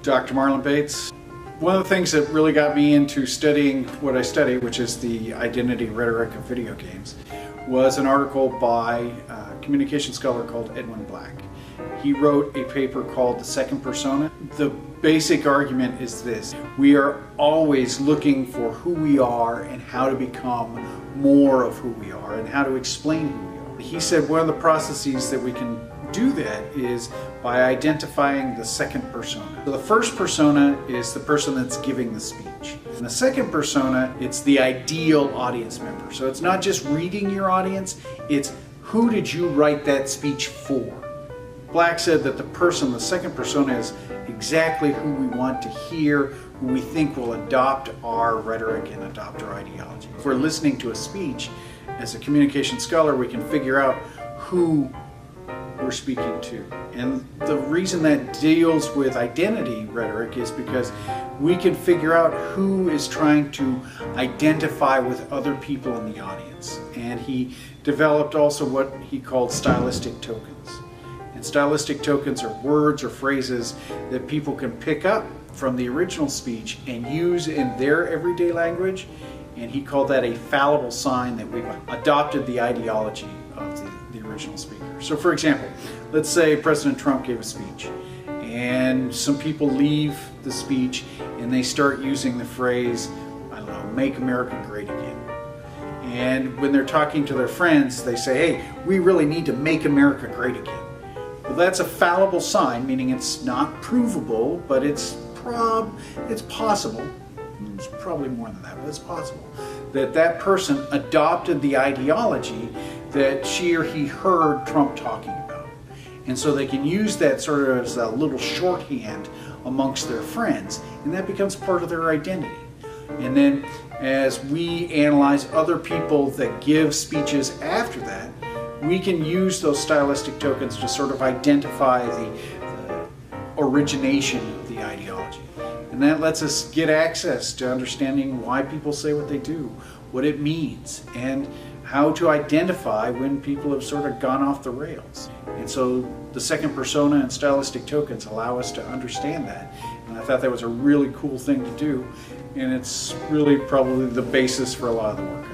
Dr. Marlon Bates. One of the things that really got me into studying what I study, which is the identity rhetoric of video games, was an article by a communication scholar called Edwin Black. He wrote a paper called The Second Persona. The basic argument is this: we are always looking for who we are and how to become more of who we are and how to explain who we are. He said one of the processes that we can do that is by identifying the second persona. So the first persona is the person that's giving the speech. And the second persona, it's the ideal audience member. So it's not just reading your audience, it's who did you write that speech for? Black said that the second persona, is exactly who we want to hear, who we think will adopt our rhetoric and adopt our ideology. If we're listening to a speech, as a communication scholar, we can figure out who we're speaking to. And the reason that deals with identity rhetoric is because we can figure out who is trying to identify with other people in the audience. And he developed also what he called stylistic tokens. And stylistic tokens are words or phrases that people can pick up from the original speech and use in their everyday language. And he called that a fallible sign that we've adopted the ideology of the original speaker. So for example, let's say President Trump gave a speech and some people leave the speech and they start using the phrase, I don't know, make America great again. And when they're talking to their friends, they say, hey, we really need to make America great again. Well, that's a fallible sign, meaning it's not provable, but it's possible. It's probably more than that, but it's possible that that person adopted the ideology that she or he heard Trump talking about. And so they can use that sort of as a little shorthand amongst their friends, and that becomes part of their identity. And then as we analyze other people that give speeches after that, we can use those stylistic tokens to sort of identify the origination of the ideology. And that lets us get access to understanding why people say what they do, what it means, and how to identify when people have sort of gone off the rails. And so the second persona and stylistic tokens allow us to understand that. And I thought that was a really cool thing to do. And it's really probably the basis for a lot of the work